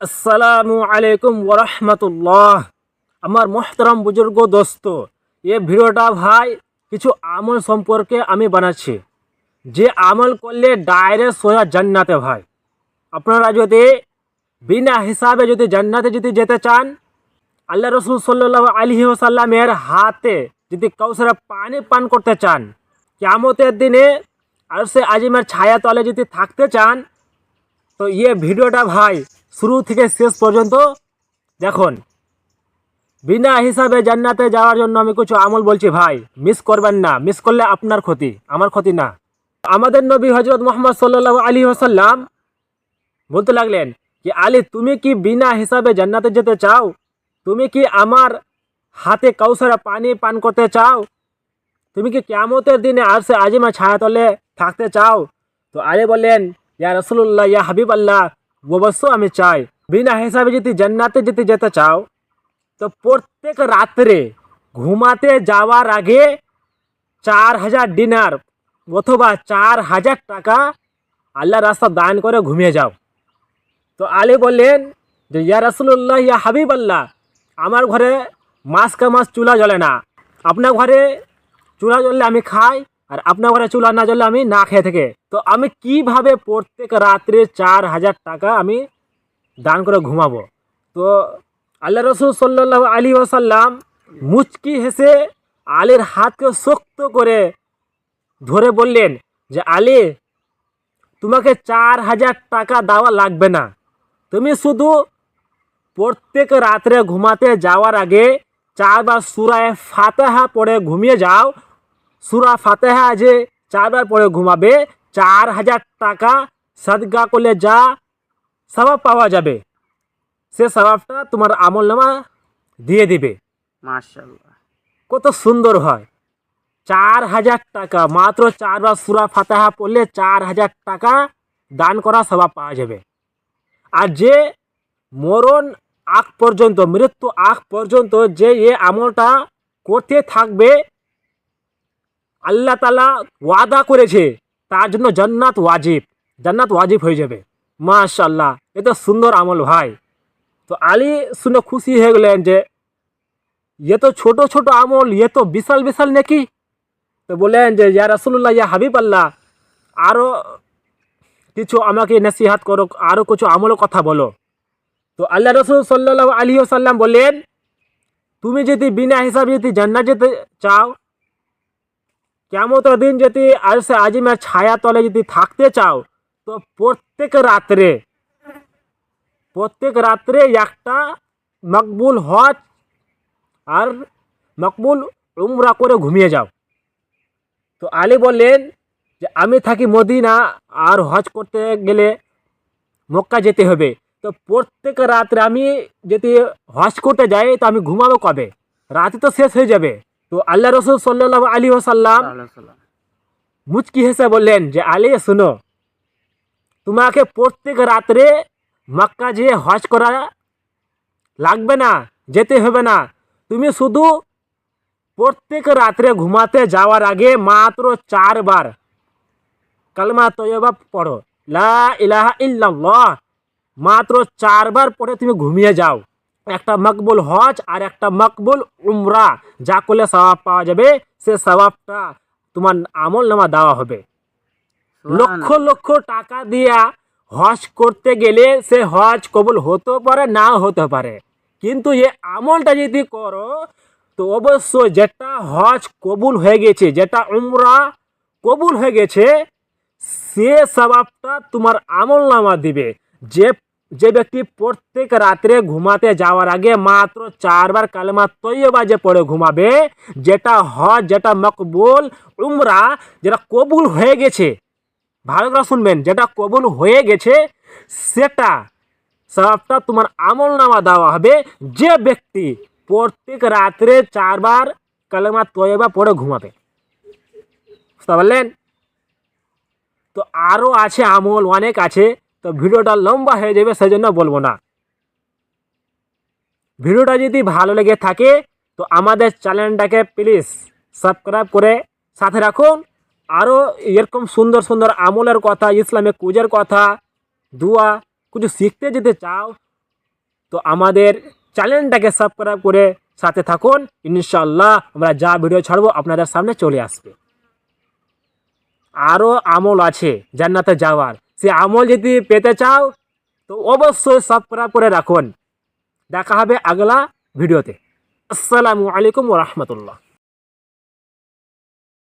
আসসালামু আলাইকুম ওরহমতুল্লাহ। আমার মোহতারাম বুজুর্গ দোস্ত, এ ভিডিওটা ভাই কিছু আমল সম্পর্কে আমি বানাচ্ছি, যে আমল করলে ডাইরেক্ট সোজা জান্নাতে। ভাই আপনারা যদি বিনা হিসাবে যদি জান্নাতে যদি যেতে চান, আল্লাহ রসুল সাল্লাল্লাহু আলাইহি ওয়াসাল্লামের হাতে যদি কাউসারে পানি পান করতে চান, কিয়ামতের দিনে আর সে আজিমের ছায়া তলে যদি থাকতে চান, তো ভিডিওটা ভাই শুরু থেকে শেষ পর্যন্ত দেখুন। বিনা হিসাবে জান্নাতে যাওয়ার জন্য আমি কিছু আমল বলছি ভাই, মিস করবেন না। মিস করলে আপনার ক্ষতি, আমার ক্ষতি না। আমাদের নবী হজরত মুহাম্মদ সাল্লাল্লাহু আলাইহি ওয়াসাল্লাম বলতে লাগলেন যে, আলী তুমি কি বিনা হিসাবে জান্নাতে যেতে চাও? তুমি কি আমার হাতে কাউসারা পানি পান করতে চাও? তুমি কি কিয়ামতের দিনে আরশে আজিমের ছায়াতলে থাকতে চাও? তো আলী বললেন, ইয়া রাসূলুল্লাহ, ইয়া হাবিব আল্লাহ, অবশ্য আমি চাই। বিনা হিসাবে যদি জান্নাতে যেতে চাও, তো প্রত্যেক রাত্রে ঘুমাতে যাওয়ার আগে 4000 দিনার অথবা 4000 টাকা আল্লাহ রাস্তা দান করে ঘুমিয়ে যাও। তো আলী বললেন যে, ইয়া রাসূলুল্লাহ, ইয়া হাবিব আল্লাহ, আমার ঘরে মাস চুলা জ্বলে না। আপনার ঘরে চুলা জ্বললে আমি খাই, আর আপনার ঘরে চুলা না জ্বললে আমি না খেয়ে থেকে। তো আমি কিভাবে প্রত্যেক রাত্রে 4000 টাকা আমি দান করে ঘুমাবো? তো আল্লাহ রসুল সাল্লাল্লাহু আলাইহি ওয়াসাল্লাম মুচকি হেসে আলীর হাতকে শক্ত করে ধরে বললেন যে, আলী তোমাকে 4000 টাকা দেওয়া লাগবে না। তুমি শুধু প্রত্যেক রাত্রে ঘুমাতে যাওয়ার আগে 4 বার সূরা ফাতিহা পড়ে ঘুমিয়ে যাও। সূরা ফাতিহা যে 4 বার পড়ে ঘুমাবে, 4000 টাকা সাদকা করলে যা সওয়াব পাওয়া যাবে, সে সওয়াবটা তোমার আমলনামা দিয়ে দিবে। মাশাআল্লাহ, কত সুন্দর হয়! 4000 টাকা, মাত্র 4 বার সূরা ফাতিহা পড়লে 4000 টাকা দান করা সওয়াব পাওয়া যাবে। আর যে মরণ আগ পর্যন্ত, মৃত্যু আগ পর্যন্ত যে আমলটা করতে থাকবে, আল্লাহ তাআলা ওয়াদা করেছে তার জন্য জান্নাত ওয়াজিব হয়ে যাবে। মাশাআল্লাহ, এটা সুন্দর আমল ভাই। তো আলী শুনে খুশি হয়ে গেলেন যে, এ তো ছোট ছোট আমল, এ তো বিশাল বিশাল নাকি। তো বললেন যে, ইয়া রাসূলুল্লাহ, ইয়া হাবিব আল্লাহ, আরও কিছু আমাকে নসিহত করো, আরও কিছু আমলের কথা বলো। তো আল্লাহ রসুল সাল্লাল্লাহু আলাইহি ওয়াসাল্লাম বললেন, তুমি যদি বিনা হিসাবে যদি জান্নাত যেতে চাও, কিয়ামতের দিন যদি আরশে আজিমের ছায়া তলে যদি থাকতে চাও, তো প্রত্যেক রাত্রে একটা মকবুল হজ আর মকবুল উমরা করে ঘুমিয়ে যাও। তো আলী বললেন যে, আমি থাকি মদিনা, আর হজ করতে গেলে মক্কা যেতে হবে। তো প্রত্যেক রাত্রে আমি যদি হজ করতে যাই, তো আমি ঘুমাবো কবে? রাতে তো শেষ হয়ে যাবে। তো আল্লাহ রসুল সাল্লাল্লাহু আলাইহি ওয়াসাল্লাম মুচকি হেসে বললেন যে, আলী শুনো, তোমাকে প্রত্যেক রাত্রে মক্কা যেয়ে হজ করা লাগবে না, যেতে হবে না। তুমি শুধু প্রত্যেক রাত্রে ঘুমাতে যাওয়ার আগে মাত্র 4 বার কালেমা তয়্যবা পড়ো, লা ইলাহা ইল্লাল্লাহ, মাত্র 4 বার পড়ে তুমি ঘুমিয়ে যাও। একটা মকবুল হজ আর একটা মকবুল উমরা যা করলে সওয়াব পাওয়া যাবে, সে সওয়াবটা তোমার আমলনামা দেওয়া হবে। লক্ষ লক্ষ টাকা দিয়া হজ করতে গেলে সে হজ কবুল হতে পারে, না হতে পারে, কিন্তু এ আমলটা যদি করো, তো অবশ্যই যেটা হজ কবুল হয়ে গেছে, যেটা উমরা কবুল হয়ে গেছে, সে সওয়াবটা তোমার আমলনামা দিবে। যে ব্যক্তি প্রত্যেক রাত্রে ঘুমাতে যাওয়ার আগে মাত্র 4 বার কালেমা তয়্যবা যে পড়ে ঘুমাবে, যেটা হজ, যেটা মকবুল উমরা, যেটা কবুল হয়ে গেছে, ভালো করে শুনবেন, যেটা কবুল হয়ে গেছে, সেটা সওয়াবটা তোমার আমলনামা দেওয়া হবে। যে ব্যক্তি প্রত্যেক রাত্রে 4 বার কালেমা তয়্যবা পড়ে ঘুমাবে, বুঝতে পারলেন? তো আরও আছে আমল, অনেক আছে। তো ভিডিওটা লম্বা হয়ে যাবে, সেজন্য বলবো না। ভিডিওটা যদি ভালো লেগে থাকে, তো আমাদের চ্যানেলটাকে প্লিজ সাবস্ক্রাইব করে সাথে রাখুন। আরও এরকম সুন্দর সুন্দর আমলের কথা, ইসলামিক কুজের কথা, দুয়া কিছু শিখতে যদি চাও, তো আমাদের চ্যানেলটাকে সাবস্ক্রাইব করে সাথে থাকুন। ইনশাআল্লাহ আমরা যা ভিডিও ছাড়বো আপনাদের সামনে চলে আসবে। আরও আমল আছে জান্নাতে যাওয়ার, সে আমল যদি পেতে চাও তো অবশ্যই সাবস্ক্রাইব করে রাখুন। দেখা হবে আগলা ভিডিওতে। আসসালামু আলাইকুম ওয়া রাহমাতুল্লাহ।